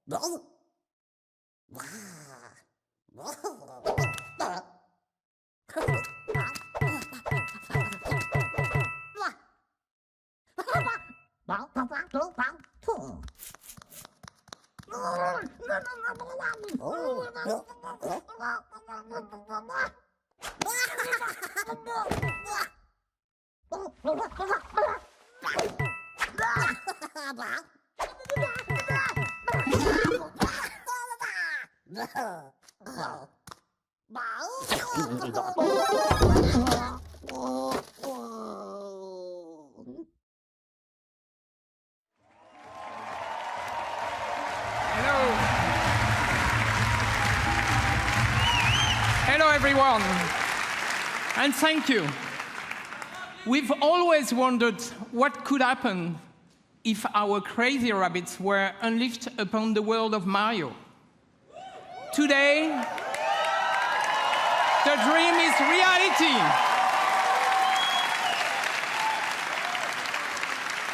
Hello, everyone, and thank you. We've always wondered what could happen if our crazy rabbits were unleashed upon the world of Mario. Today, the dream is reality.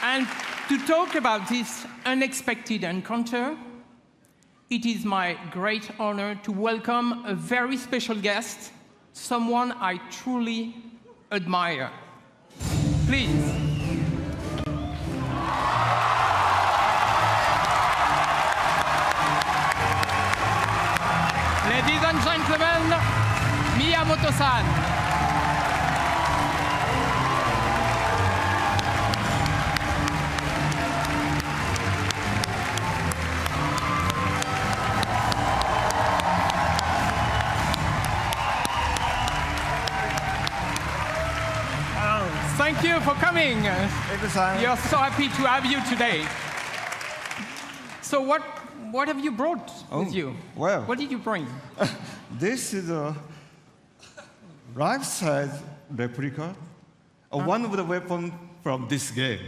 And to talk about this unexpected encounter, it is my great honor to welcome a very special guest, someone I truly admire. Please. Ladies and gentlemen, Miyamoto-san. Thank you for coming. We are so happy to have you today. So what have you brought with you? Well, what did you bring? This is a life-size replica of one of the weapons from this game.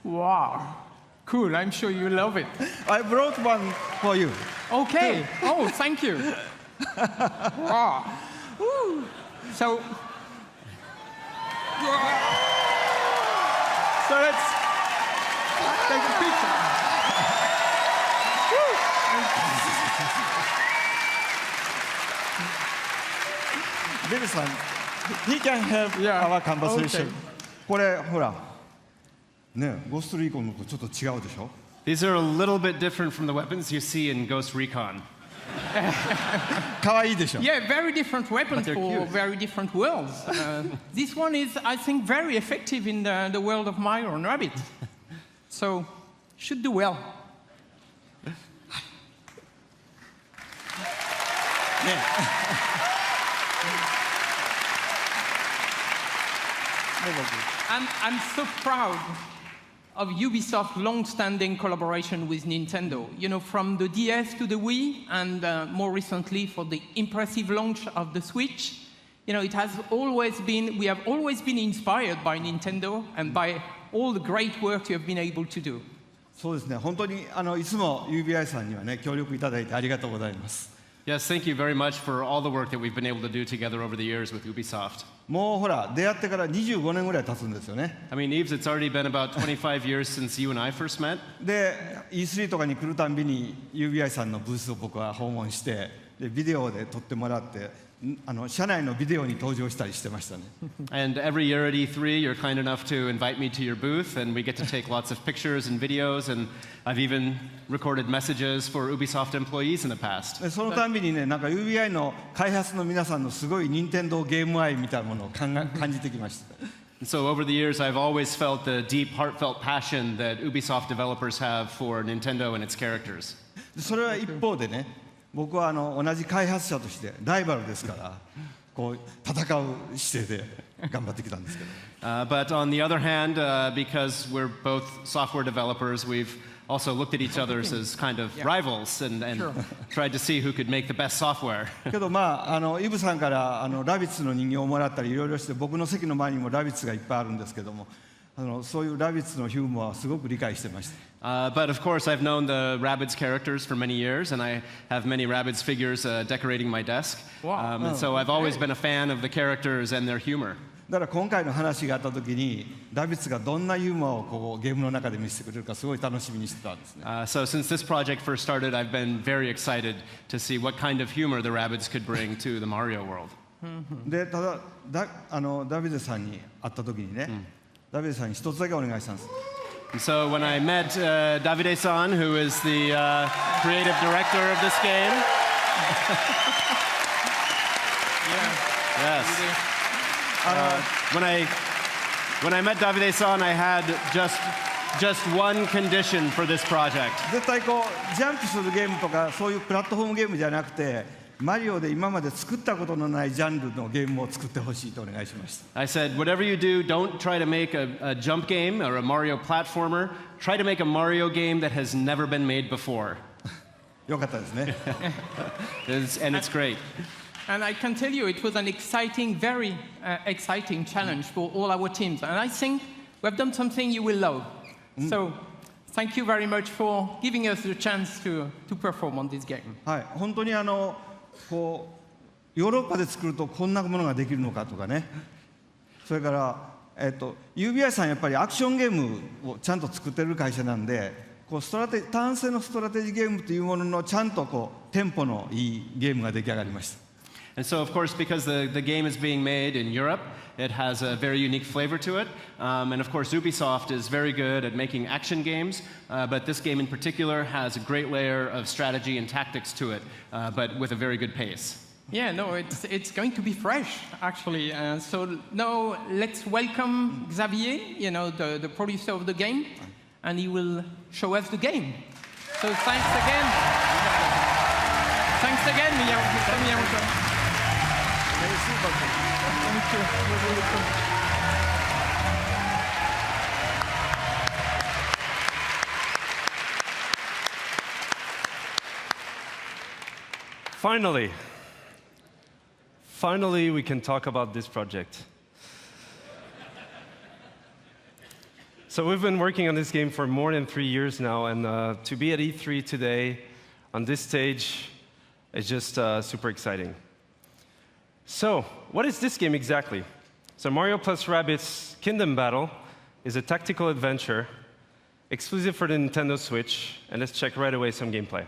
Wow. Cool. I'm sure you love it. I brought one for you. Okay. Oh, thank you. Wow. Woo. So let's take a picture. Bill-san, he can help our conversation. これほら、ね、ゴーストリーコンのとちょっと違うでしょ? These are a little bit different from the weapons you see in Ghost Recon. 可愛いでしょ? Yeah, very different weapons for very different worlds. This one is, I think, very effective in the world of Mario and Rabbit. So, should do well. I'm so proud of Ubisoft's long-standing collaboration with Nintendo. You know, from the DS to the Wii, and more recently for the impressive launch of the Switch. You know, we have always been inspired by Nintendo and by all the great work you have been able to do. そうですね。本当にいつも UBI さんにはね協力いただいてありがとうございます。Yes, thank you very much for all the work that we've been able to do together over the years with Ubisoft. もうほら出会ってから25年ぐらい経つんですよね。I mean, Yves, it's already been about 25 years since you and I first met. で、E3 とかに来るたんびに UBI さんのブースを僕は訪問して、でビデオで撮ってもらって。社内のビデオに登場したりしてましたね。And every year at E3, you're kind enough to invite me to your booth, and we get to take lots of pictures and videos, and I've even recorded messages for Ubisoft employees in the past. そのたんびにね、なんか UBI の開発の皆さんのすごい任天堂ゲーム愛みたいなものを感じてきました。So over the years, I've always felt the deep, heartfelt passion that Ubisoft developers have for Nintendo and its characters. それは一方でね。僕は同じ開発者としてライバルですからこう戦う姿勢で頑張ってきたんですけど。But on the other hand, because we're both software developers, we've also looked at each other as kind of rivals and tried to see who could make the best software. けどイブさんからラビッツの人形をもらったりいろいろして僕の席の前にもラビッツがいっぱいあるんですけども。そういうラビッツのヒューモアはすごく理解してました。But of course, I've known the Rabbids characters for many years, and I have many Rabbids figures decorating my desk. Wow. And so I've always been a fan of the characters and their humor. だから今回の話があった時にラビッツがどんなユーモアをこうゲームの中で見せてくれるかすごい楽しみにしてたんですね。So since this project first started, I've been very excited to see what kind of humor the rabbits could bring to the Mario world. でただダビデさんに会った時にね、ダビデさんに一つだけお願いしたんです。And so when I met Davide-san, who is the creative director of this game, yes. When I met Davide-san, I had just one condition for this project. 絶対こうジャンプするゲームとかそういうプラットフォームゲームじゃなくて、マリオで今まで作ったことのないジャンルのゲームを作ってほしいとお願いしました。I said, whatever you do, don't try to make a jump game or a Mario platformer. Try to make a Mario game that has never been made before. よかったですね。And it's great. And I can tell you, it was an exciting, very exciting challenge for all our teams. And I think we've done something you will love. So, thank you very much for giving us the chance to perform on this game. はい、本当にこうヨーロッパで作るとこんなものができるのかとかね。それからUBI さんやっぱりアクションゲームをちゃんと作ってる会社なんで、こう単性のストラテジーゲームというもののちゃんとこうテンポのいいゲームが出来上がりました。And so, of course, because the game is being made in Europe, it has a very unique flavor to it. And of course, Ubisoft is very good at making action games, but this game in particular has a great layer of strategy and tactics to it, but with a very good pace. Yeah, no, it's going to be fresh, actually. So now let's welcome Xavier, the producer of the game, and he will show us the game. So thanks again. Thanks again, Mr. Miyamoto. Thank you. You're welcome. Finally, we can talk about this project. So we've been working on this game for more than 3 years now, and to be at E3 today on this stage is just super exciting. So, what is this game exactly? So Mario plus Rabbids Kingdom Battle is a tactical adventure exclusive for the Nintendo Switch, and let's check right away some gameplay.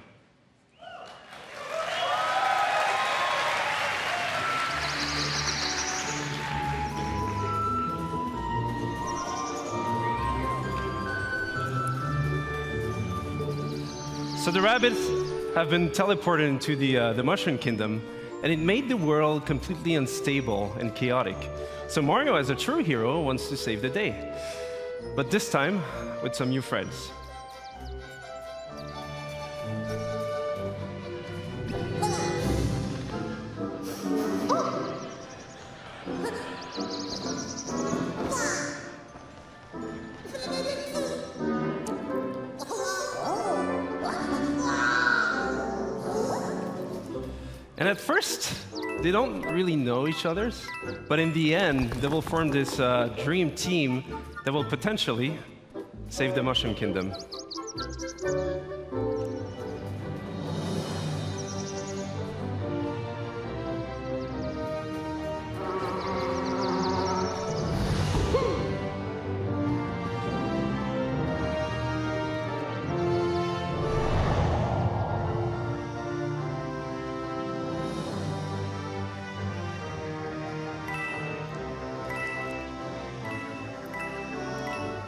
So the rabbits have been teleported into the Mushroom Kingdom, and it made the world completely unstable and chaotic. So Mario, as a true hero, wants to save the day. But this time, with some new friends. And at first, they don't really know each other, but in the end, they will form this dream team that will potentially save the Mushroom Kingdom.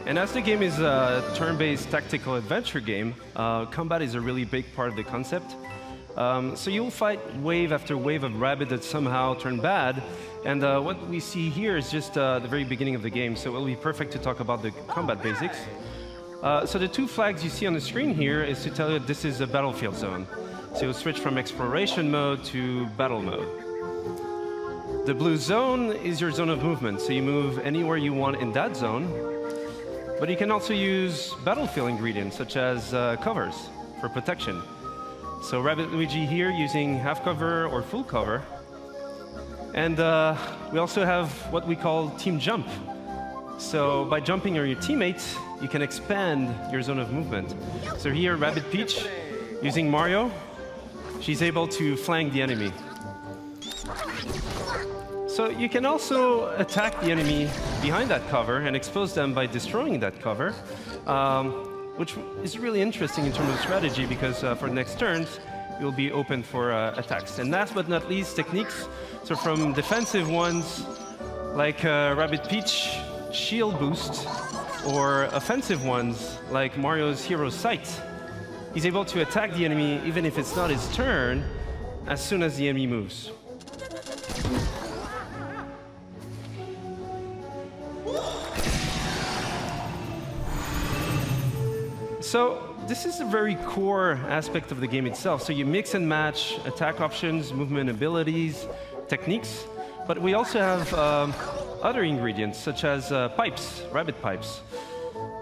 And as the game is a turn-based tactical adventure game, combat is a really big part of the concept. So you'll fight wave after wave of rabbit that somehow turn bad, and what we see here is just the very beginning of the game, so it will be perfect to talk about the combat basics. So the two flags you see on the screen here is to tell you this is a battlefield zone. So you'll switch from exploration mode to battle mode. The blue zone is your zone of movement, so you move anywhere you want in that zone. But you can also use battlefield ingredients, such as covers for protection. So Rabbit Luigi here using half cover or full cover. And we also have what we call team jump. So by jumping on your teammates, you can expand your zone of movement. So here, Rabbit Peach, using Mario, she's able to flank the enemy. So So you can also attack the enemy behind that cover and expose them by destroying that cover, which is really interesting in terms of strategy because for the next turns, you'll be open for attacks. And last but not least, techniques. So from defensive ones like Rabbit Peach Shield Boost, or offensive ones like Mario's Hero Sight. He's able to attack the enemy even if it's not his turn as soon as the enemy moves. So this is a very core aspect of the game itself. So you mix and match attack options, movement abilities, techniques, but we also have other ingredients such as pipes, rabbit pipes.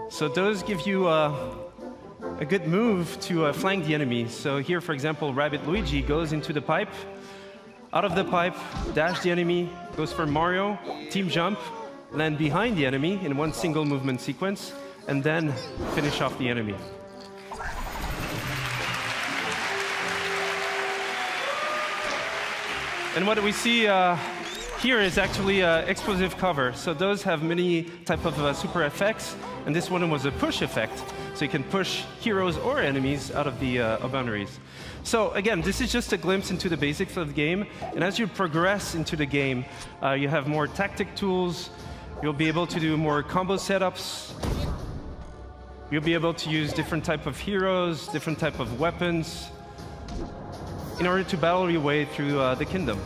So those give you a good move to flank the enemy. So here, for example, Rabbit Luigi goes into the pipe, out of the pipe, dash the enemy, goes for Mario, team jump, land behind the enemy in one single movement sequence, and then finish off the enemy. And what we see here is actually explosive cover. So those have many type of super effects, and this one was a push effect. So you can push heroes or enemies out of the boundaries. So again, this is just a glimpse into the basics of the game. And as you progress into the game, you have more tactic tools. You'll be able to do more combo setups. You'll be able to use different type of heroes, different type of weapons, in order to battle your way through the kingdom.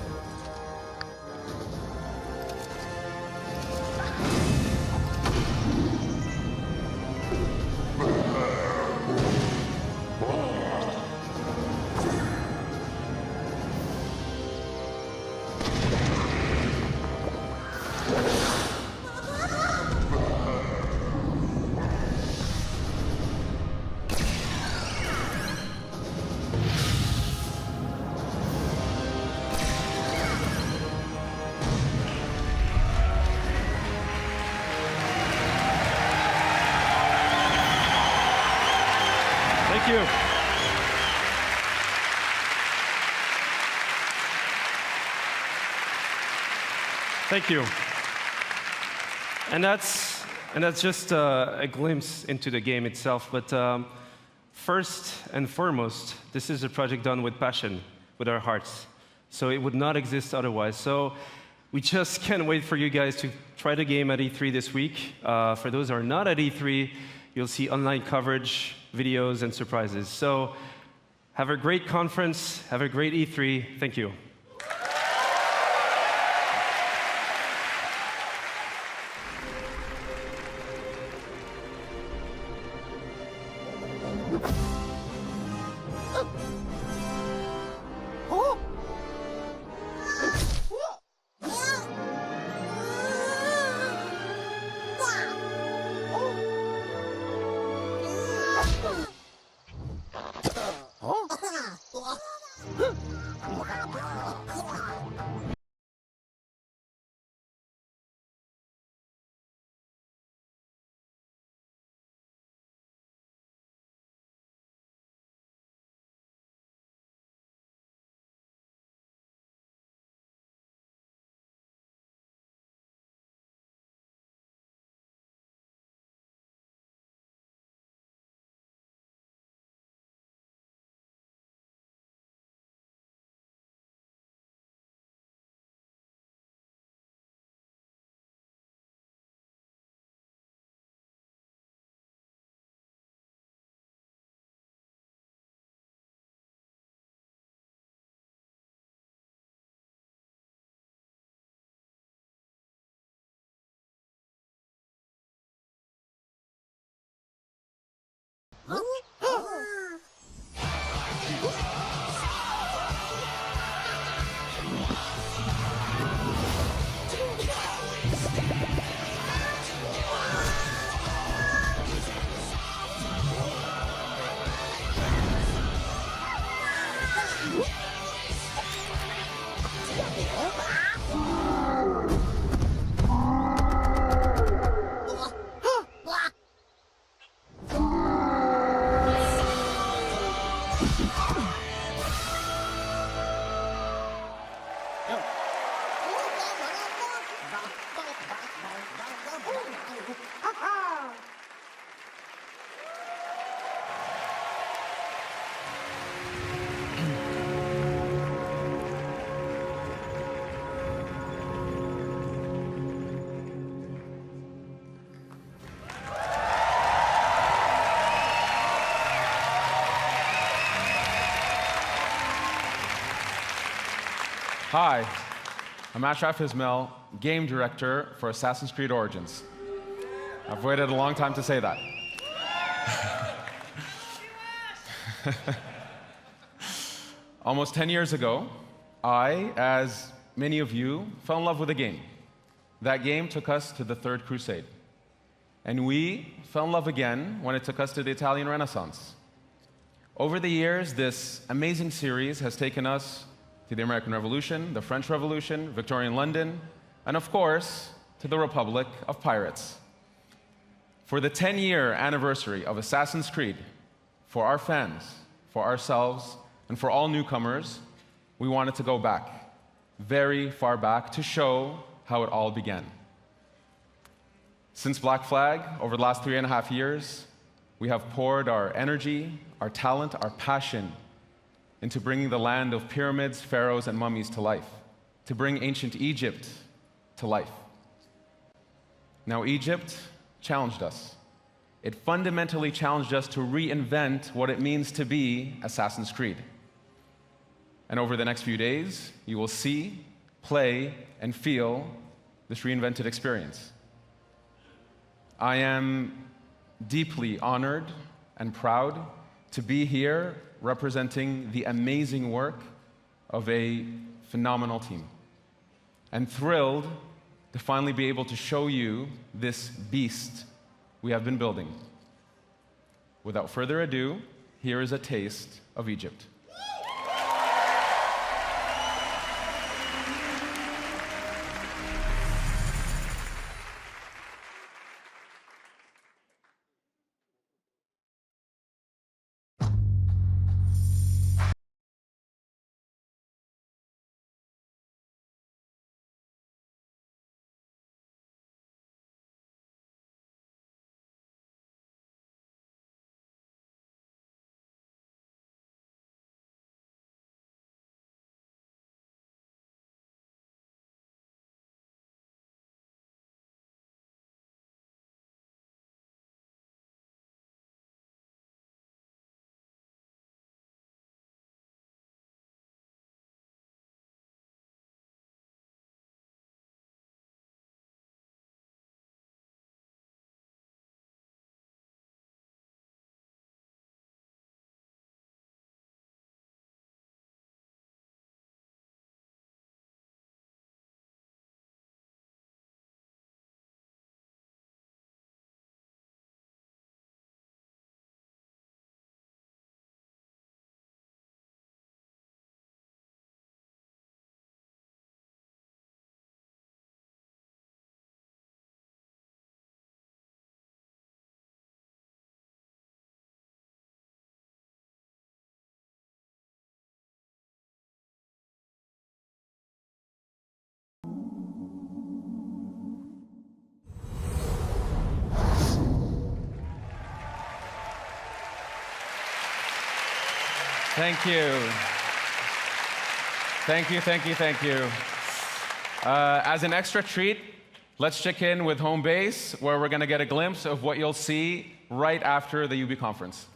Thank you. Thank you. And that's just a glimpse into the game itself. But first and foremost, this is a project done with passion, with our hearts. So it would not exist otherwise. So we just can't wait for you guys to try the game at E3 this week. For those who are not at E3, you'll see online coverage, videos, and surprises. So have a great conference. Have a great E3. Thank you. Hi, I'm Ashraf Ismail, game director for Assassin's Creed Origins. I've waited a long time to say that. Almost 10 years ago, I, as many of you, fell in love with a game. That game took us to the Third Crusade. And we fell in love again when it took us to the Italian Renaissance. Over the years, this amazing series has taken us to the American Revolution, the French Revolution, Victorian London, and of course, to the Republic of Pirates. For the 10-year anniversary of Assassin's Creed, for our fans, for ourselves, and for all newcomers, we wanted to go back, very far back, to show how it all began. Since Black Flag, over the last 3.5 years, we have poured our energy, our talent, our passion into bringing the land of pyramids, pharaohs, and mummies to life, to bring ancient Egypt to life. Now, Egypt challenged us. It fundamentally challenged us to reinvent what it means to be Assassin's Creed. And over the next few days, you will see, play, and feel this reinvented experience. I am deeply honored and proud to be here representing the amazing work of a phenomenal team, and thrilled to finally be able to show you this beast we have been building. Without further ado, here is a taste of Egypt. Thank you. Thank you, thank you, thank you. As an extra treat, let's check in with home base, where we're going to get a glimpse of what you'll see right after the UB conference.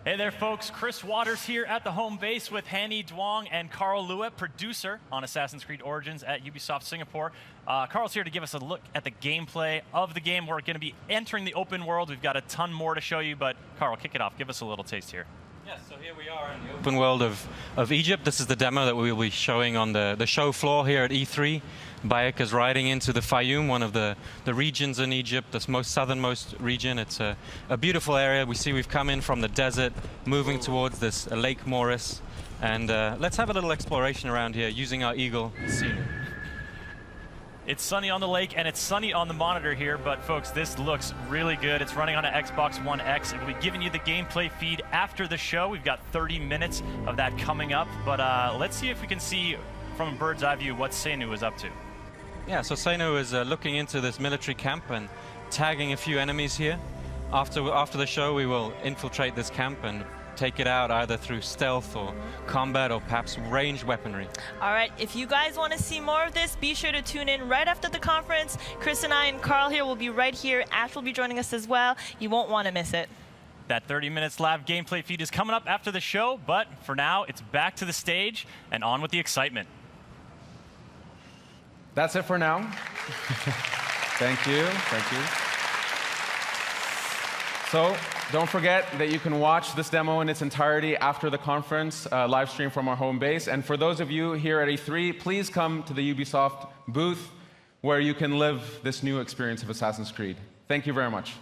Hey there, folks. Chris Waters here at the home base with Hanny Duong and Carl Luet, producer on Assassin's Creed Origins at Ubisoft Singapore. Carl's here to give us a look at the gameplay of the game. We're going to be entering the open world. We've got a ton more to show you, but Carl, kick it off. Give us a little taste here. Yes, so here we are in the open world of Egypt. This is the demo that we will be showing on the show floor here at E3. Bayek is riding into the Fayum, one of the regions in Egypt, the most southernmost region. It's a beautiful area. We see we've come in from the desert, moving towards this Lake Moris. And let's have a little exploration around here using our Eagle scenery. It's sunny on the lake, and it's sunny on the monitor here, but folks, this looks really good. It's running on an Xbox One X, and we'll be giving you the gameplay feed after the show. We've got 30 minutes of that coming up, but let's see if we can see from a bird's eye view what Seinu is up to. Yeah, so Seinu is looking into this military camp and tagging a few enemies here. After the show, we will infiltrate this camp and take it out either through stealth or combat or perhaps ranged weaponry. All right, if you guys want to see more of this, be sure to tune in right after the conference. Chris and I and Carl here will be right here. Ash will be joining us as well. You won't want to miss it. That 30 minutes live gameplay feed is coming up after the show, but for now, it's back to the stage and on with the excitement. That's it for now. Thank you. Thank you. So don't forget that you can watch this demo in its entirety after the conference, live stream from our home base. And for those of you here at E3, please come to the Ubisoft booth where you can live this new experience of Assassin's Creed. Thank you very much.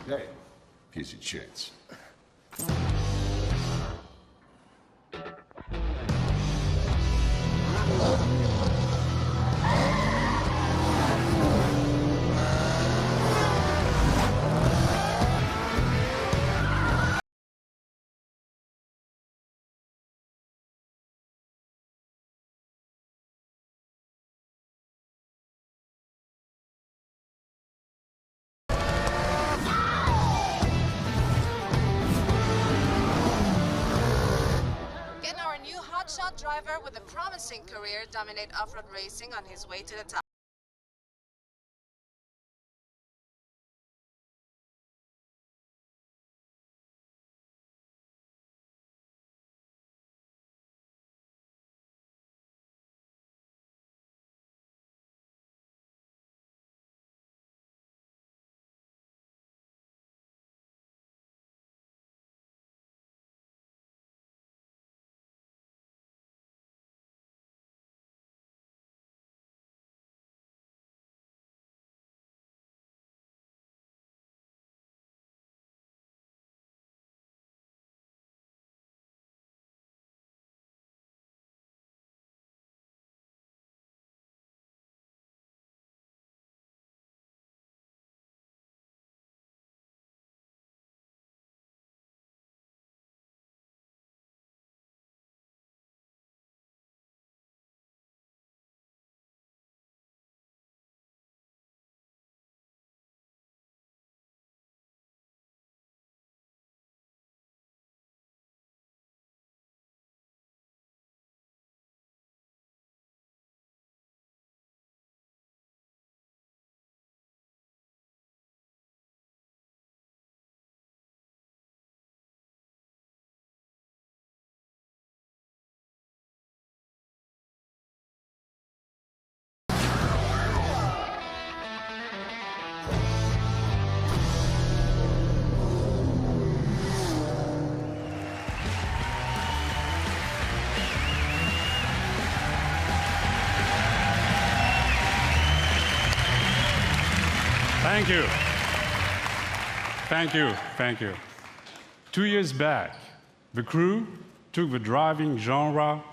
Hey, here's your chance. Can our new hotshot driver with a promising career dominate off-road racing on his way to the top? Thank you. Thank you. Thank you. 2 years back, the crew took the driving genre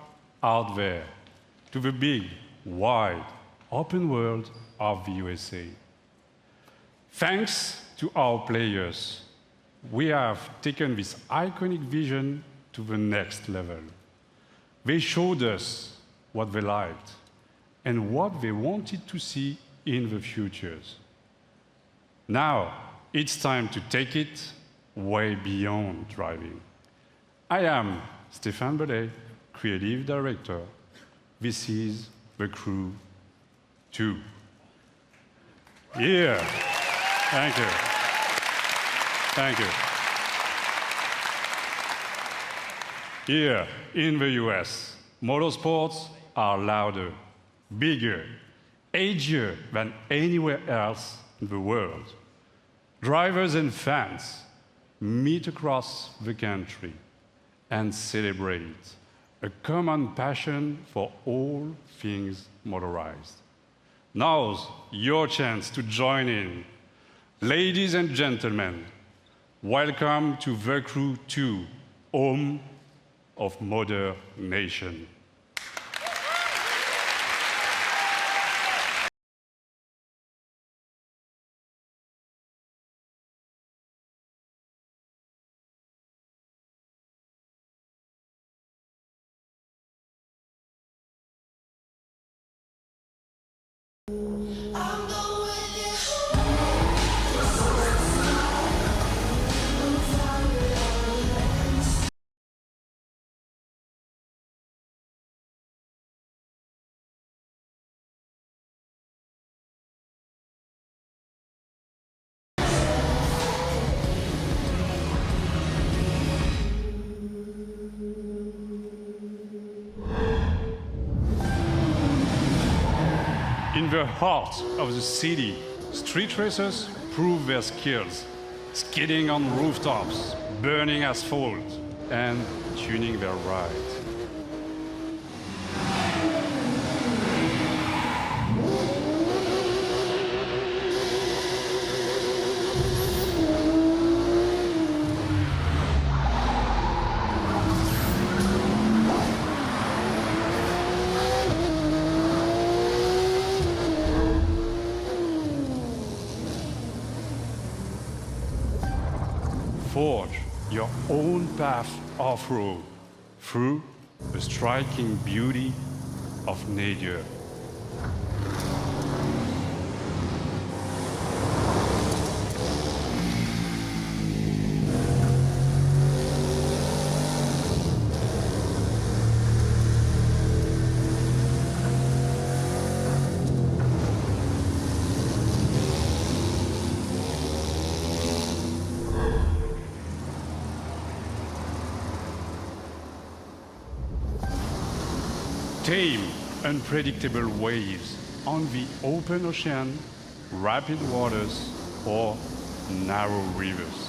out there to the big, wide, open world of the USA. Thanks to our players, we have taken this iconic vision to the next level. They showed us what they liked and what they wanted to see in the futures. Now, it's time to take it way beyond driving. I am Stéphane Bellet, Creative Director. This is The Crew 2. Yeah. Thank you. Thank you. Here in the US, motorsports are louder, bigger, edgier than anywhere else in the world. Drivers and fans meet across the country and celebrate a common passion for all things motorized. Now's your chance to join in. Ladies and gentlemen, welcome to The Crew 2, home of Modern Nation. In the heart of the city, street racers prove their skills, skidding on rooftops, burning asphalt, and tuning their rides. Forge your own path off-road through the striking beauty of nature. Tame, unpredictable waves on the open ocean, rapid waters, or narrow rivers.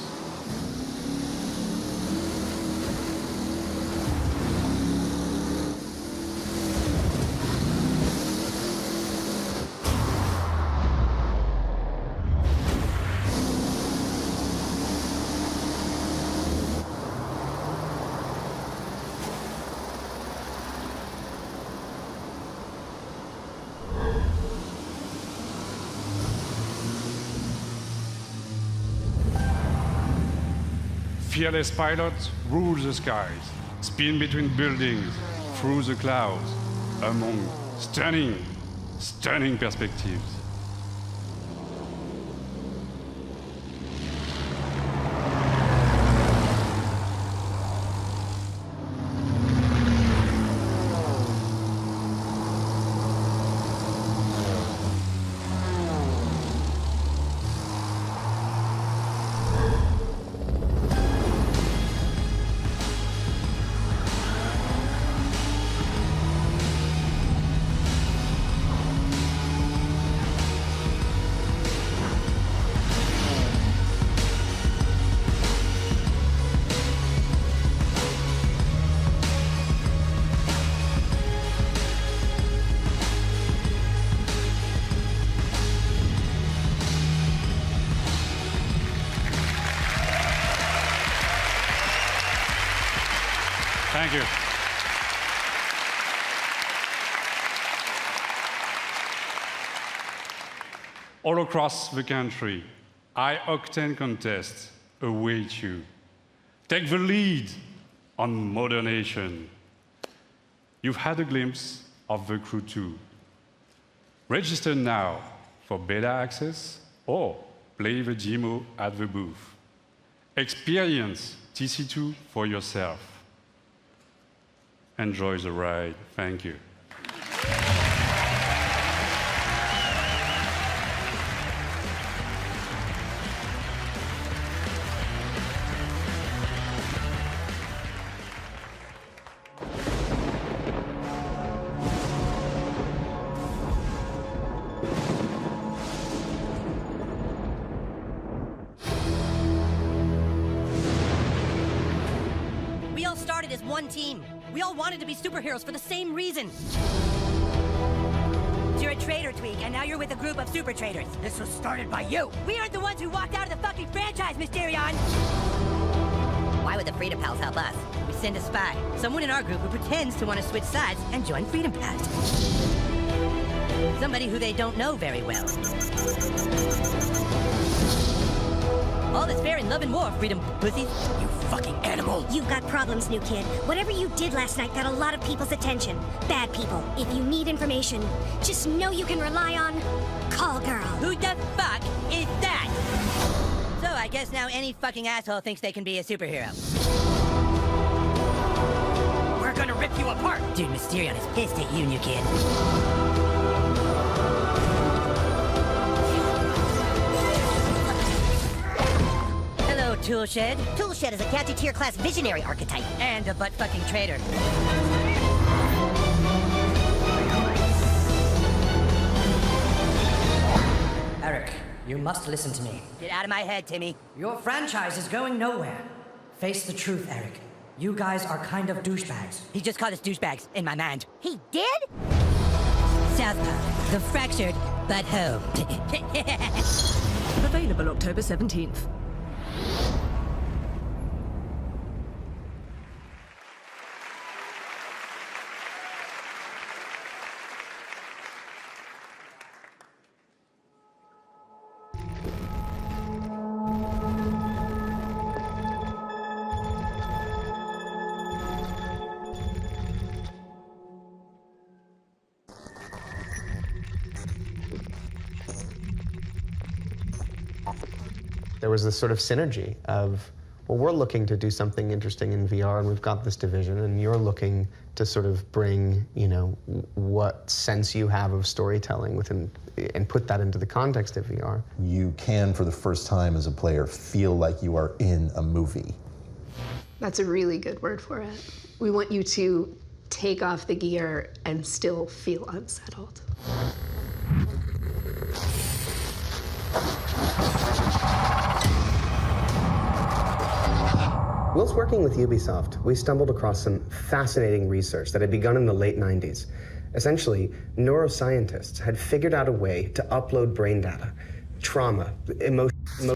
Fearless pilots rule the skies, spin between buildings, through the clouds, among stunning perspectives. Thank you. All across the country, high-octane contests await you. Take the lead on modernation. You've had a glimpse of the Crew 2. Register now for beta access or play the demo at the booth. Experience TC2 for yourself. Enjoy the ride. Thank you. We all started as one team. We all wanted to be superheroes for the same reason. You're a traitor, Tweak, and now you're with a group of super traitors. This was started by you. We aren't the ones who walked out of the fucking franchise, Mysterion. Why would the Freedom Pals help us? We send a spy, someone in our group who pretends to want to switch sides and join Freedom Pals. Somebody who they don't know very well. All is fair in love and war, Freedom Pussies. You fucking animal. You've got problems, new kid. Whatever you did last night got a lot of people's attention. Bad people. If you need information, just know you can rely on Call Girl. Who the fuck is that? So I guess now any fucking asshole thinks they can be a superhero. We're gonna rip you apart. Dude, Mysterion is pissed at you, new kid. Toolshed. Toolshed is a gadgeteer class visionary archetype. And a butt-fucking traitor. Eric, you must listen to me. Get out of my head, Timmy. Your franchise is going nowhere. Face the truth, Eric. You guys are kind of douchebags. He just called us douchebags in my mind. He did? Southpaw, the fractured but home. Available October 17th. There was this sort of synergy of, well, we're looking to do something interesting in VR, and we've got this division, and you're looking to sort of bring, you know, what sense you have of storytelling within, and put that into the context of VR. You can, for the first time as a player, feel like you are in a movie. That's a really good word for it. We want you to take off the gear and still feel unsettled. Whilst working with Ubisoft, we stumbled across some fascinating research that had begun in the late 90s. Essentially, neuroscientists had figured out a way to upload brain data, trauma,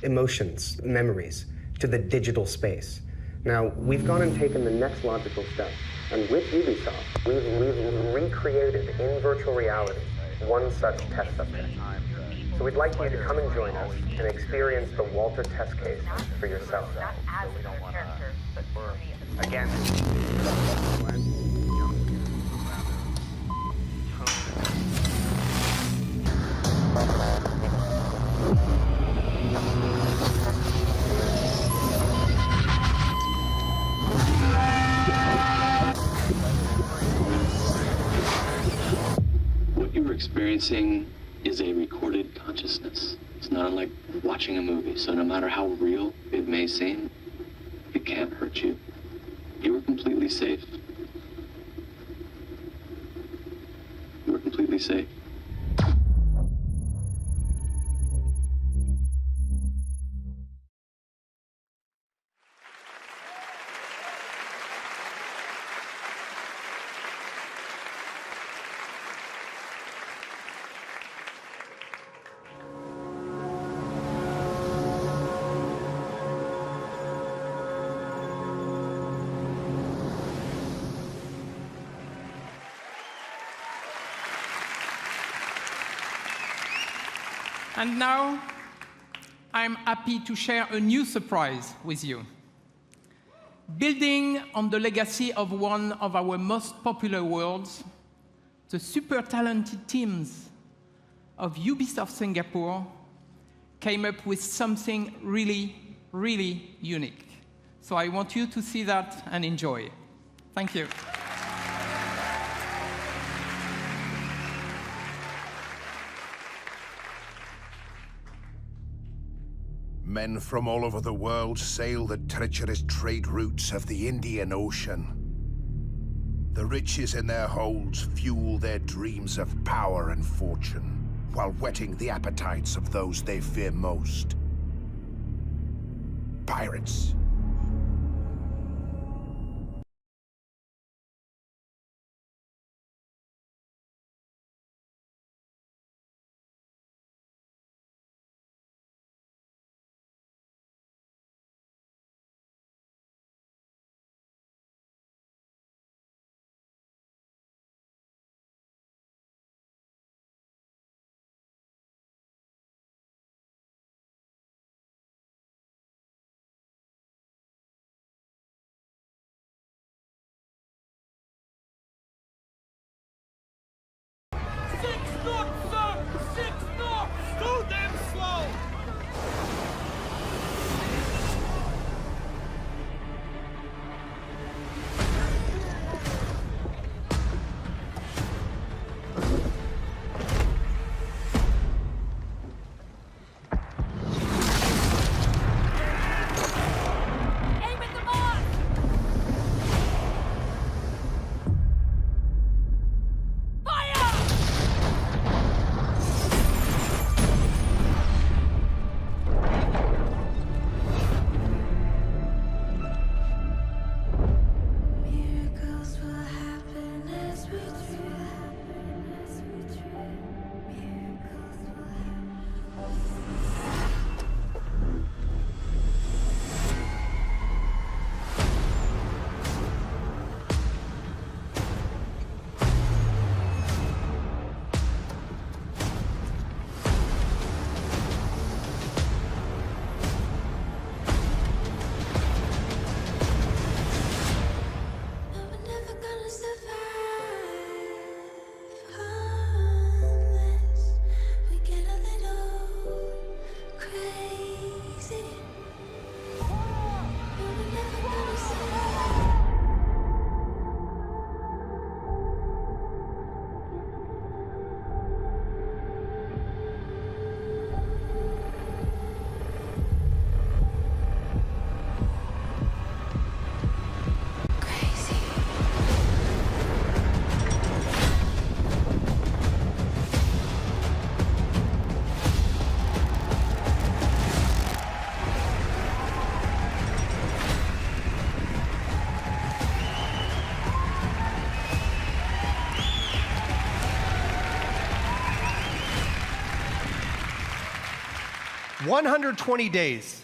emotions, memories, to the digital space. Now, we've gone and taken the next logical step, and with Ubisoft, we've recreated in virtual reality one such test subject. So we'd like you to come and join us and experience the Walter test case for yourself. Again. What you're experiencing is a recorded consciousness. It's not unlike watching a movie, so no matter how real it may seem, it can't hurt you. You are completely safe. You are completely safe. And now, I'm happy to share a new surprise with you. Building on the legacy of one of our most popular worlds, the super talented teams of Ubisoft Singapore came up with something really, really unique. So I want you to see that and enjoy. Thank you. Men from all over the world sail the treacherous trade routes of the Indian Ocean. The riches in their holds fuel their dreams of power and fortune, while whetting the appetites of those they fear most. Pirates. 120 days.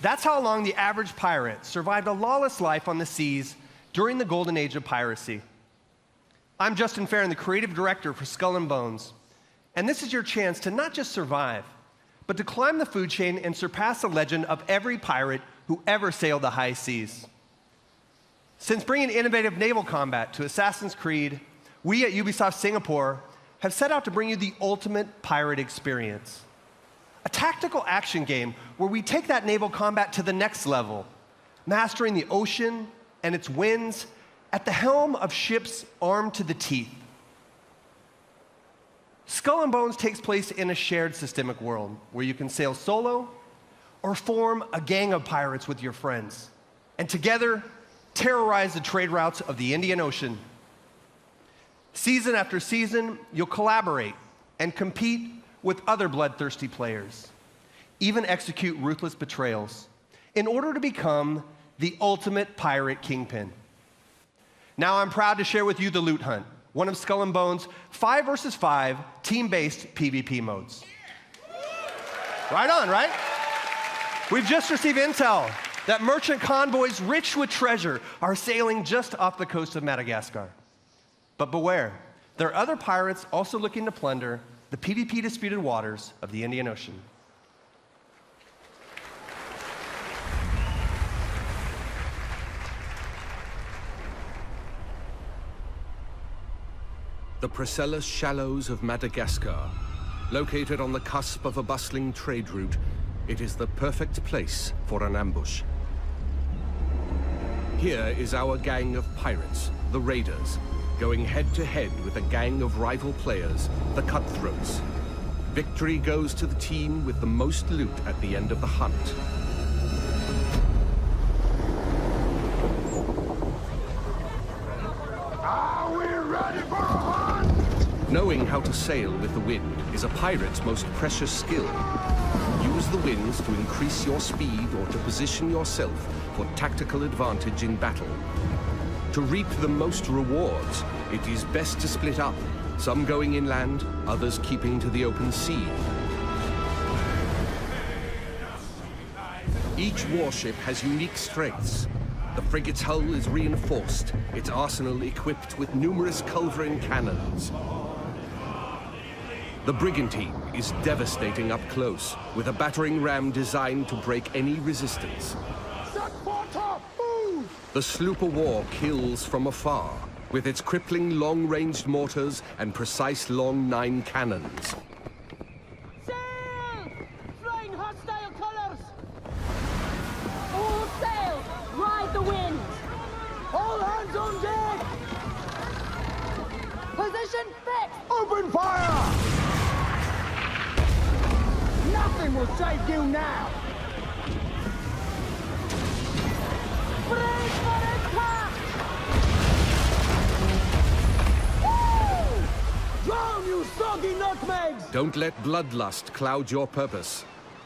That's how long the average pirate survived a lawless life on the seas during the golden age of piracy. I'm Justin Farron, the creative director for Skull and Bones, and this is your chance to not just survive, but to climb the food chain and surpass the legend of every pirate who ever sailed the high seas. Since bringing innovative naval combat to Assassin's Creed, we at Ubisoft Singapore have set out to bring you the ultimate pirate experience. A tactical action game where we take that naval combat to the next level, mastering the ocean and its winds at the helm of ships armed to the teeth. Skull and Bones takes place in a shared systemic world where you can sail solo or form a gang of pirates with your friends, and together terrorize the trade routes of the Indian Ocean. Season after season, you'll collaborate and compete with other bloodthirsty players, even execute ruthless betrayals, in order to become the ultimate pirate kingpin. Now I'm proud to share with you the Loot Hunt, one of Skull and Bones' 5 versus 5 team-based PvP modes. Right on, right? We've just received intel that merchant convoys rich with treasure are sailing just off the coast of Madagascar. But beware, there are other pirates also looking to plunder the PvP disputed waters of the Indian Ocean. The Priscilla Shallows of Madagascar. Located on the cusp of a bustling trade route, it is the perfect place for an ambush. Here is our gang of pirates, the Raiders, going head-to-head with a gang of rival players, the Cutthroats. Victory goes to the team with the most loot at the end of the hunt. Are we ready for a hunt? Knowing how to sail with the wind is a pirate's most precious skill. Use the winds to increase your speed or to position yourself for tactical advantage in battle. To reap the most rewards, it is best to split up, some going inland, others keeping to the open sea. Each warship has unique strengths. The frigate's hull is reinforced, its arsenal equipped with numerous culverin cannons. The brigantine is devastating up close, with a battering ram designed to break any resistance. The sloop of war kills from afar, with its crippling long-ranged mortars and precise long 9 cannons. Sail! Flying hostile colors! All sail! Ride the wind! All hands on deck! Position fixed! Open fire! Nothing will save you now! Brace for attack! Woo! Drown, you soggy nutmegs! Don't let bloodlust cloud your purpose.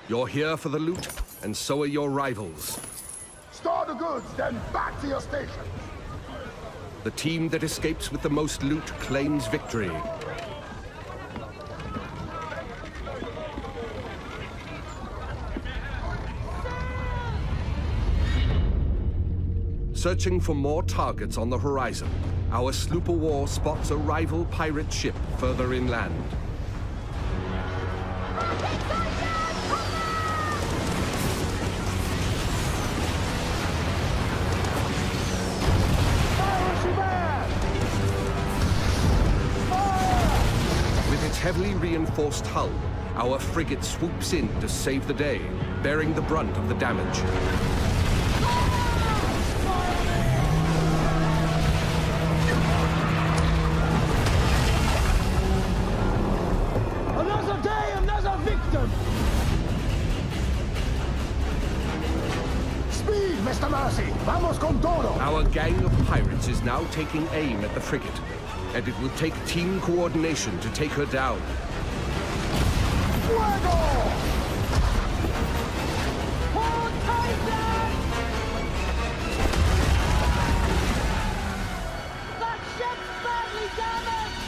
You're here for the loot, and so are your rivals. Store the goods, then back to your station. The team that escapes with the most loot claims victory. Searching for more targets on the horizon, our sloop of war spots a rival pirate ship further inland. With its heavily reinforced hull, our frigate swoops in to save the day, bearing the brunt of the damage. Another day, another victim! Speed, Mr. Mercy! Vamos con todo! Our gang of pirates is now taking aim at the frigate, and it will take team coordination to take her down. Fuego! Hold tight, lads! That ship's badly damaged!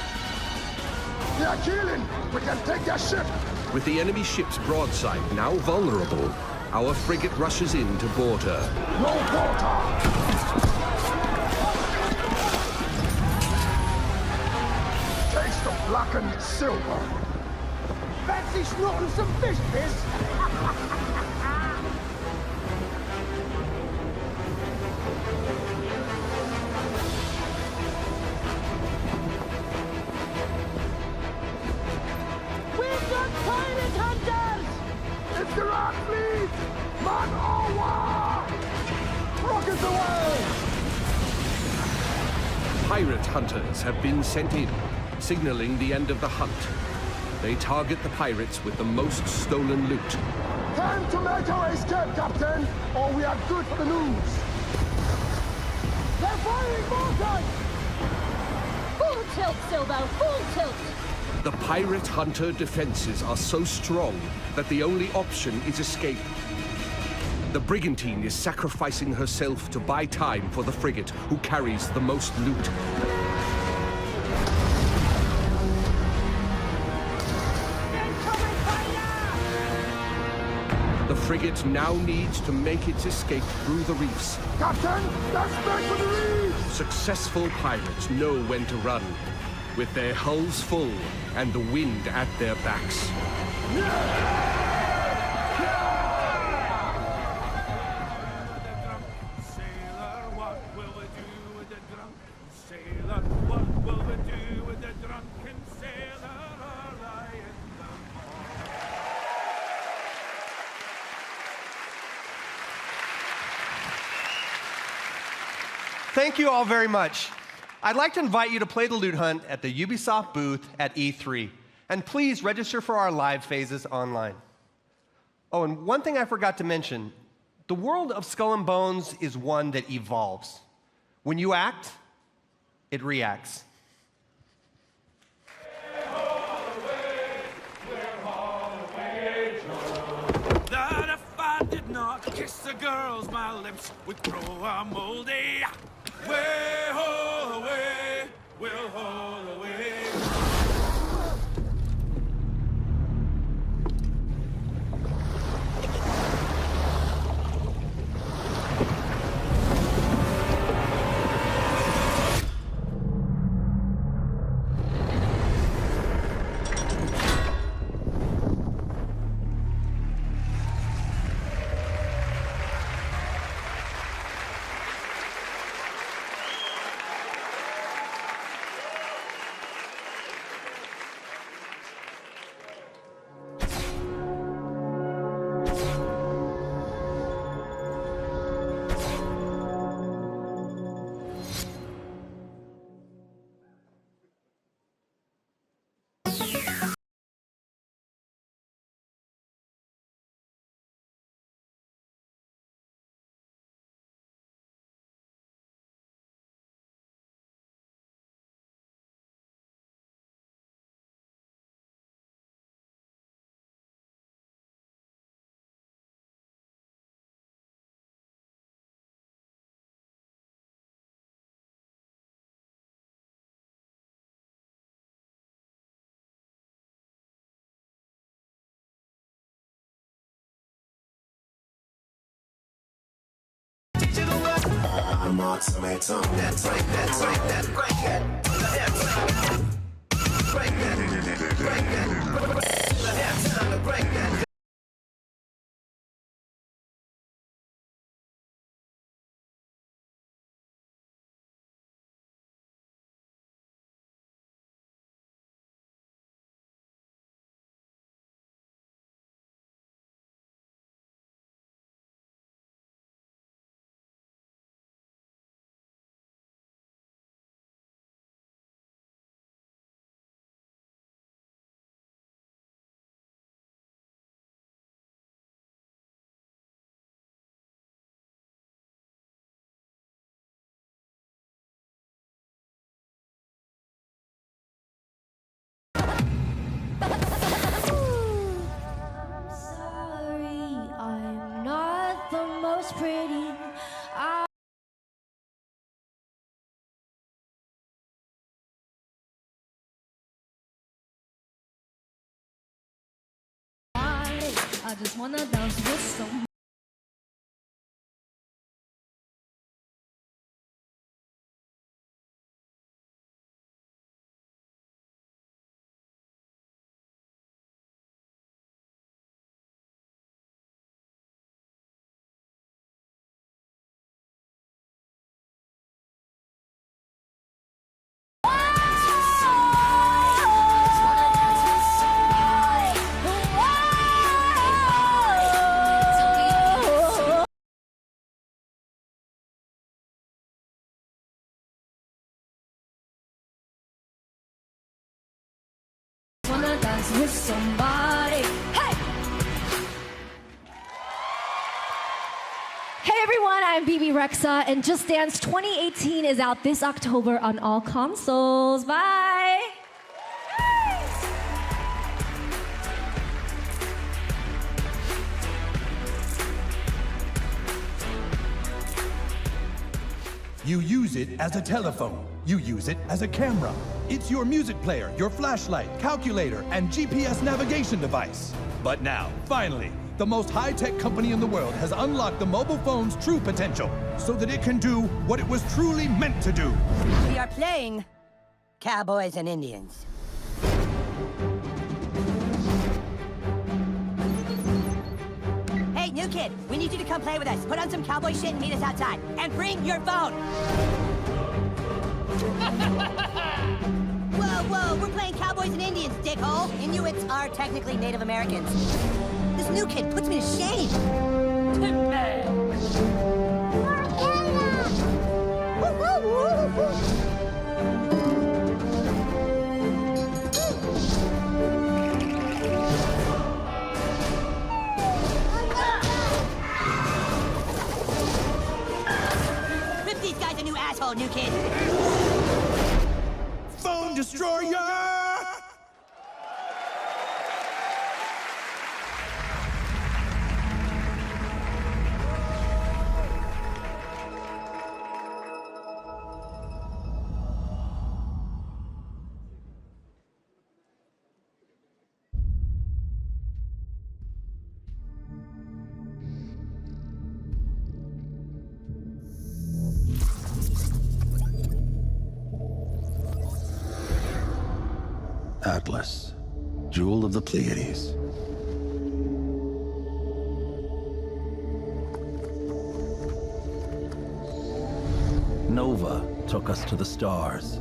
They're killing! We can take their ship! With the enemy ship's broadside now vulnerable, our frigate rushes in to board her. No water! Taste of blackened silver. Fancy snorting some fish piss? We've got pirate hunters! It's the rock fleet! Man au war! Rockets away! Pirate hunters have been sent in, signaling the end of the hunt. They target the pirates with the most stolen loot. Time to make our escape, Captain, or we are good for the news. They're firing mortars! Full tilt, Silvo, full tilt! The pirate hunter defenses are so strong that the only option is escape. The brigantine is sacrificing herself to buy time for the frigate, who carries the most loot. The frigate now needs to make its escape through the reefs. Captain, let's make for the reefs! Successful pirates know when to run, with their hulls full and the wind at their backs. Thank you all very much. I'd like to invite you to play the loot hunt at the Ubisoft booth at E3. And please register for our live phases online. Oh, and one thing I forgot to mention. The world of Skull and Bones is one that evolves. When you act, it reacts. That if I did not kiss the girls, my lips would grow a moldy. Way, ho, away, we'll haul away. I'm on tomato. That's right, that's right, that's right. That's right. Break that. Break that. Break that. I just wanna dance with some. Wanna dance with somebody. Hey! Hey everyone, I'm BB Rexa, and Just Dance 2018 is out this October on all consoles. Bye! You use it as a telephone. You use it as a camera. It's your music player, your flashlight, calculator, and GPS navigation device. But now, finally, the most high-tech company in the world has unlocked the mobile phone's true potential so that it can do what it was truly meant to do. We are playing Cowboys and Indians. Hey, new kid, we need you to come play with us. Put on some cowboy shit and meet us outside. And bring your phone. Whoa, we're playing Cowboys and Indians, dickhole. Inuits are technically Native Americans. This new kid puts me to shame. Rip these guys a new asshole, new kid. Phone destroyer! Atlas, jewel of the Pleiades. Nova took us to the stars.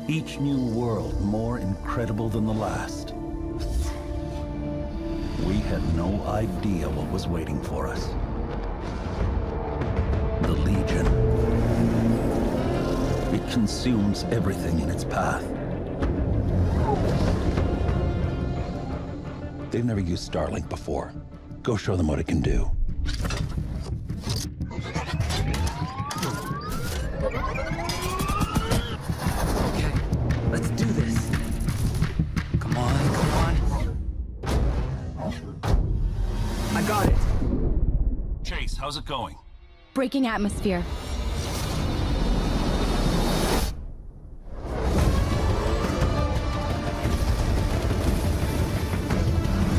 Each new world more incredible than the last. We had no idea what was waiting for us. The Legion. It consumes everything in its path. They've never used Starlink before. Go show them what it can do. Okay, let's do this. Come on. I got it. Chase, how's it going? Breaking atmosphere.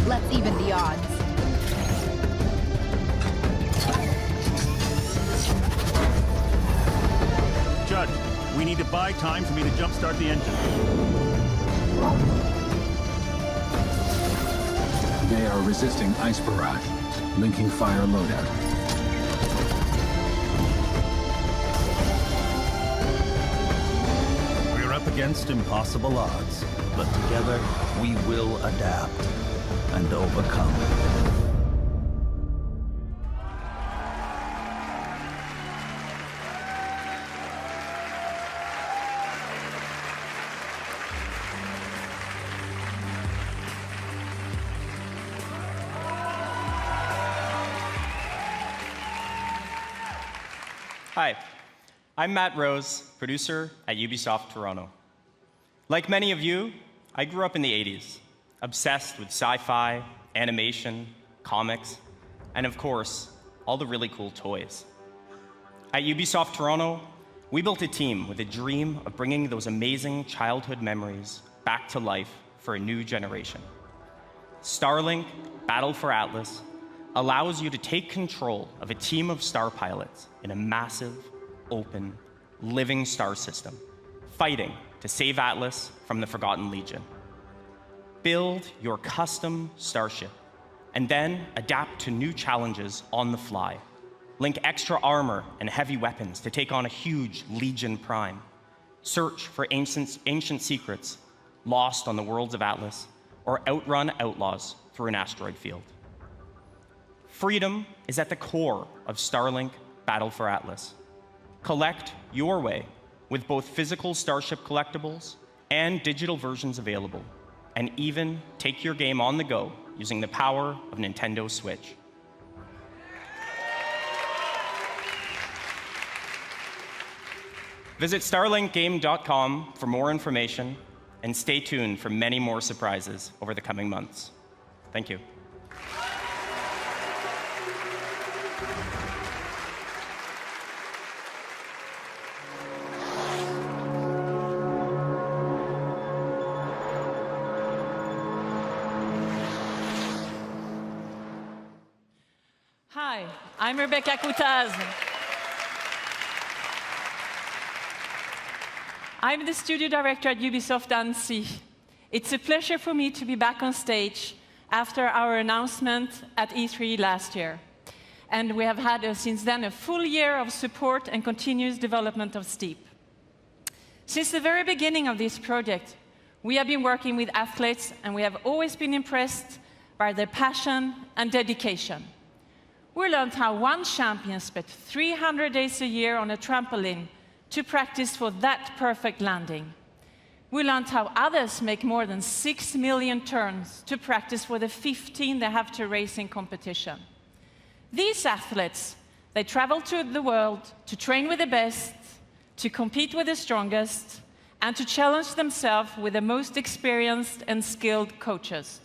Let's even the odds. Judd, we need to buy time for me to jumpstart the engine. They are resisting ice barrage. Linking fire loadout. We're up against impossible odds, but together we will adapt and overcome. Hi, I'm Matt Rose, producer at Ubisoft Toronto. Like many of you, I grew up in the 80s, obsessed with sci-fi, animation, comics, and of course, all the really cool toys. At Ubisoft Toronto, we built a team with a dream of bringing those amazing childhood memories back to life for a new generation. Starlink Battle for Atlas allows you to take control of a team of star pilots in a massive, open, living star system, fighting to save Atlas from the Forgotten Legion. Build your custom starship, and then adapt to new challenges on the fly. Link extra armor and heavy weapons to take on a huge Legion Prime. Search for ancient secrets lost on the worlds of Atlas, or outrun outlaws through an asteroid field. Freedom is at the core of Starlink Battle for Atlas. Collect your way with both physical Starship collectibles and digital versions available, and even take your game on the go using the power of Nintendo Switch. Visit starlinkgame.com for more information, and stay tuned for many more surprises over the coming months. Thank you. Hi, I'm Rebecca Coutaz. I'm the studio director at Ubisoft Annecy. It's a pleasure for me to be back on stage after our announcement at E3 last year. And we have had, since then, a full year of support and continuous development of Steep. Since the very beginning of this project, we have been working with athletes, and we have always been impressed by their passion and dedication. We learned how one champion spent 300 days a year on a trampoline to practice for that perfect landing. We learned how others make more than 6 million turns to practice for the 15 they have to race in competition. These athletes, they travel to the world to train with the best, to compete with the strongest, and to challenge themselves with the most experienced and skilled coaches.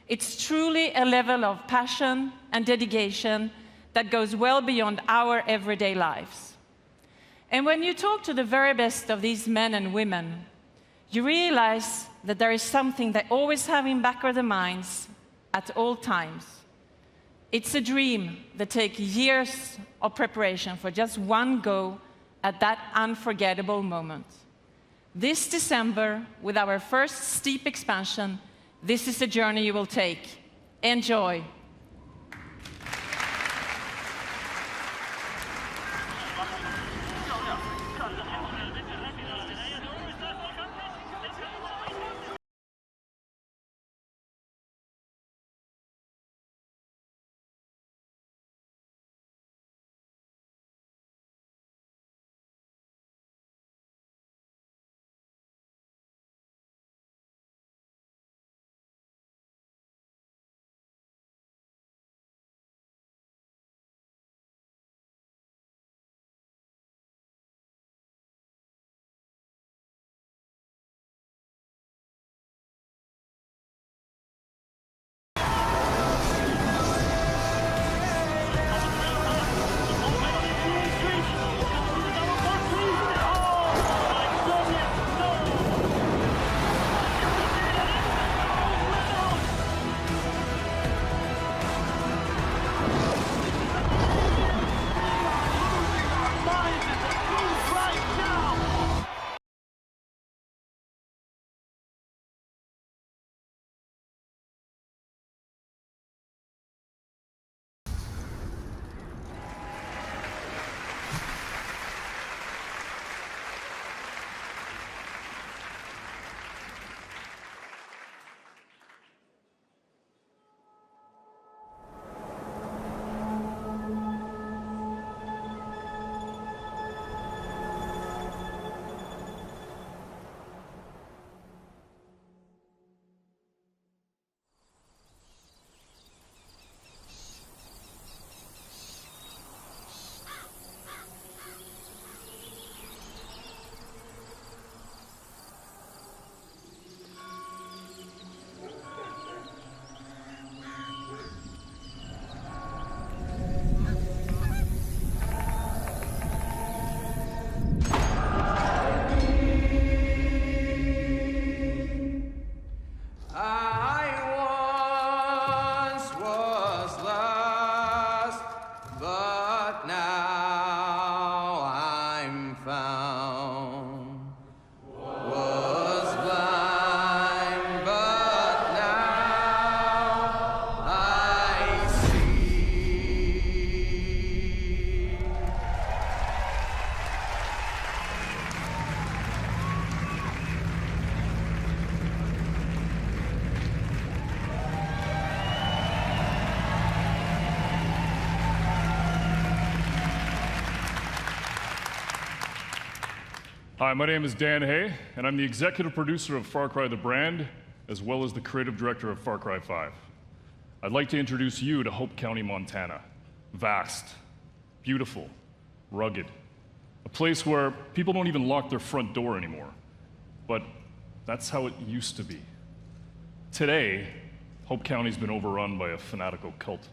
It's truly a level of passion and dedication that goes well beyond our everyday lives. And when you talk to the very best of these men and women, you realize that there is something they always have in back of their minds at all times. It's a dream that takes years of preparation for just one go at that unforgettable moment. This December, with our first Steep expansion, this is the journey you will take. Enjoy. Hi, my name is Dan Hay, and I'm the executive producer of Far Cry the brand, as well as the creative director of Far Cry 5. I'd like to introduce you to Hope County, Montana. Vast, beautiful, rugged. A place where people don't even lock their front door anymore. But that's how it used to be. Today, Hope County's been overrun by a fanatical cult.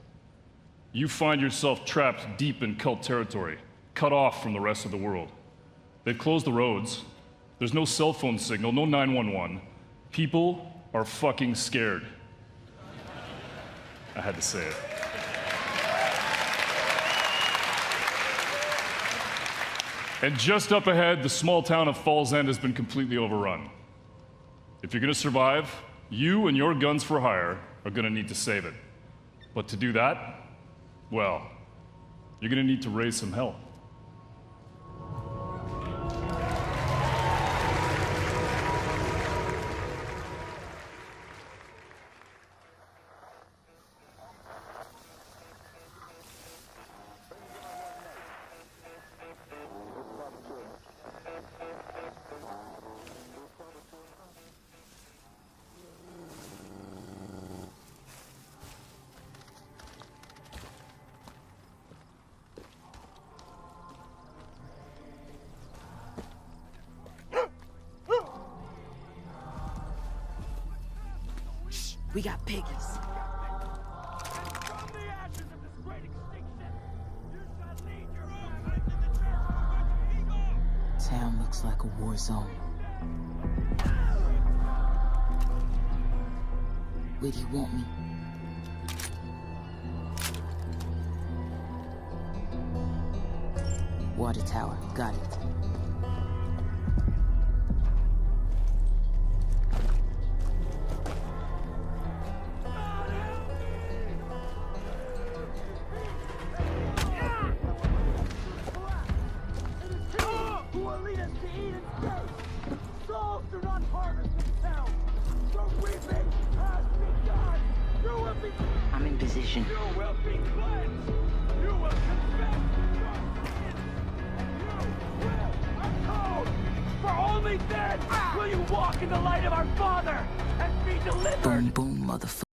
You find yourself trapped deep in cult territory, cut off from the rest of the world. They've closed the roads. There's no cell phone signal, no 911. People are fucking scared. I had to say it. And just up ahead, the small town of Falls End has been completely overrun. If you're gonna survive, you and your guns for hire are gonna need to save it. But to do that, well, you're gonna need to raise some hell. We got piggies. Town looks like a war zone. Where do you want me? Water tower, got it. I'm in position. You will be cleansed. You will confess your sins. And you will atone. For only then will you walk in the light of our Father and be delivered. Boom, boom, motherfucker.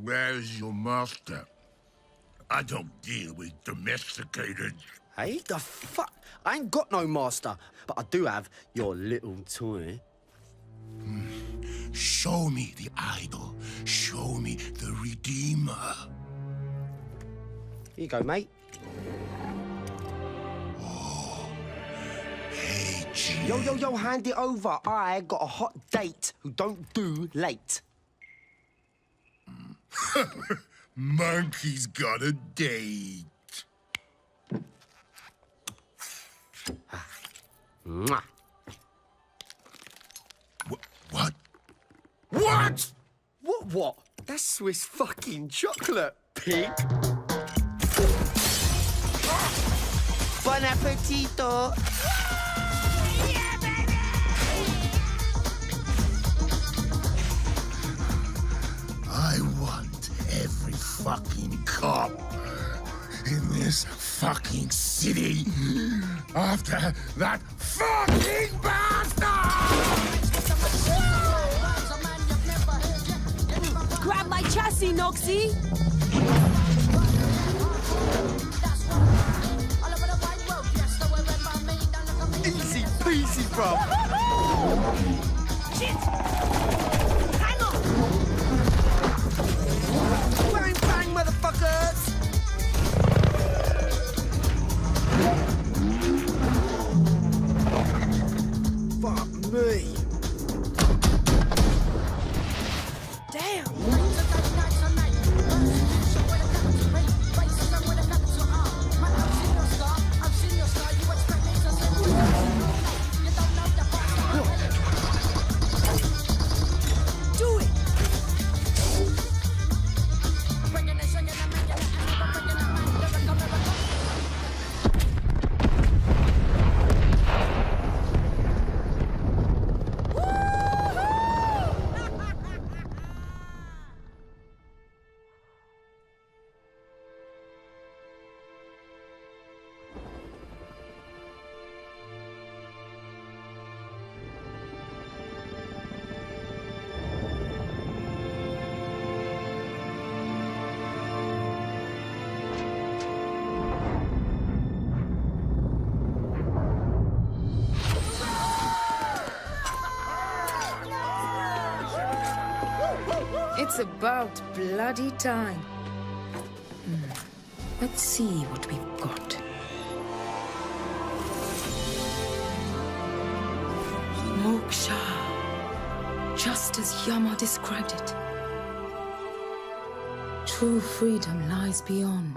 Where's your master? I don't deal with domesticated. Hey, the fuck? I ain't got no master, but I do have your little toy. Show me the idol. Show me the Redeemer. Here you go, mate. Oh, Yo, yo, yo, hand it over. I got a hot date who don't do late. Monkey's got a date. Mwah. What? What? What? That's Swiss fucking chocolate, pig. Bon appetito. I want every fucking cop in this fucking city after that fucking bastard! Grab my chassis, Noxie! Easy peasy, bro. Shit! Hang on! Bang, bang, motherfuckers! Fuck me. Damn! Do it! It's about bloody time. Let's see what we've got. Moksha. Just as Yama described it. True freedom lies beyond.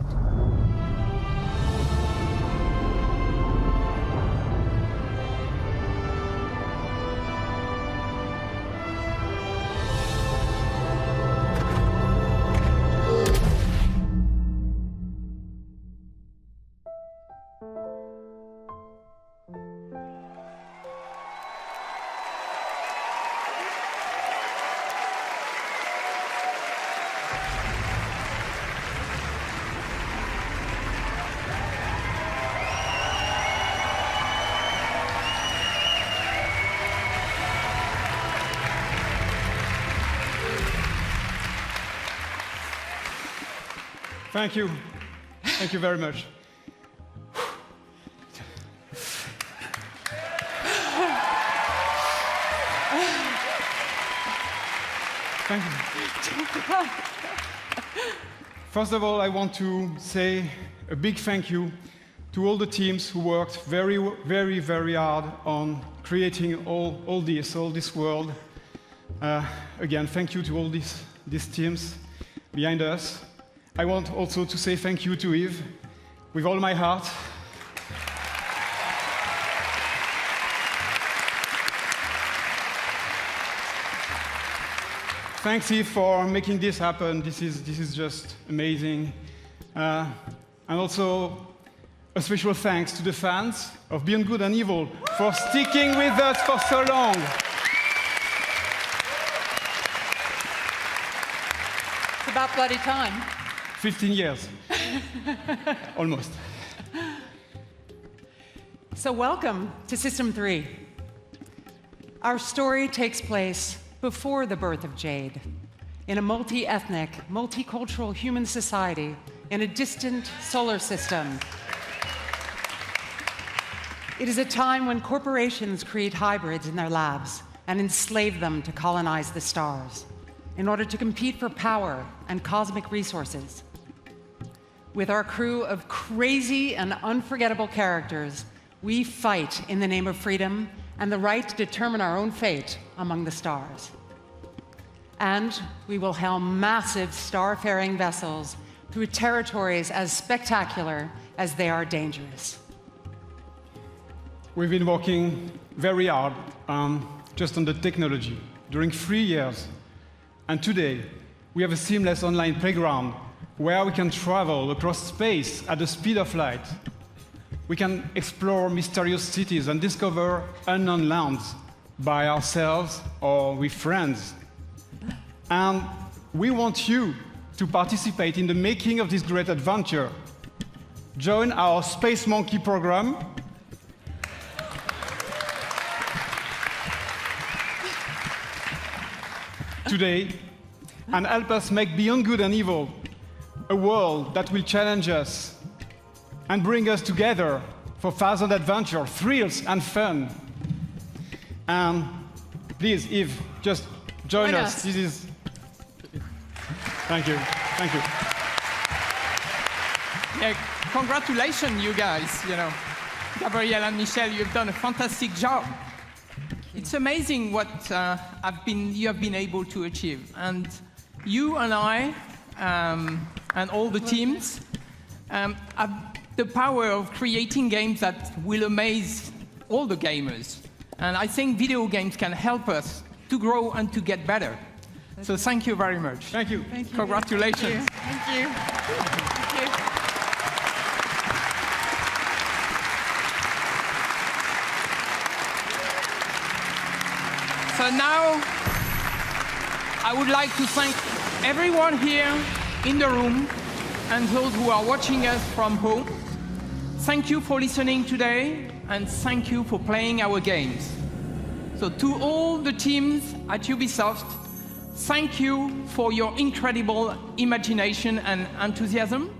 Thank you. Thank you very much. Thank you. First of all, I want to say a big thank you to all the teams who worked very, very, very hard on creating all this world. Again, thank you to all these teams behind us. I want also to say thank you to Yves, with all my heart. Thanks, Yves, for making this happen. This is just amazing. And also, a special thanks to the fans of Beyond Good and Evil for sticking with us for so long. It's about bloody time. 15 years. Almost. So welcome to System 3. Our story takes place before the birth of Jade, in a multi-ethnic, multicultural human society in a distant solar system. It is a time when corporations create hybrids in their labs and enslave them to colonize the stars in order to compete for power and cosmic resources. With our crew of crazy and unforgettable characters, we fight in the name of freedom and the right to determine our own fate among the stars. And we will helm massive star-faring vessels through territories as spectacular as they are dangerous. We've been working very hard just on the technology during 3 years. And today, we have a seamless online playground where we can travel across space at the speed of light. We can explore mysterious cities and discover unknown lands by ourselves or with friends. And we want you to participate in the making of this great adventure. Join our Space Monkey program. Today, and help us make Beyond Good and Evil a world that will challenge us and bring us together for thousand adventure, thrills, and fun. And please, Eve, just join us. This is. Thank you. Thank you. Yeah, congratulations, you guys. You know, Gabrielle and Michelle, you've done a fantastic job. It's amazing what you have been able to achieve. And you and I and all the teams have the power of creating games that will amaze all the gamers. And I think video games can help us to grow and to get better. So thank you very much. Thank you. Thank you. Congratulations. Thank you. Thank you. So now, I would like to thank everyone here in the room and those who are watching us from home. Thank you for listening today, and thank you for playing our games. So to all the teams at Ubisoft, thank you for your incredible imagination and enthusiasm.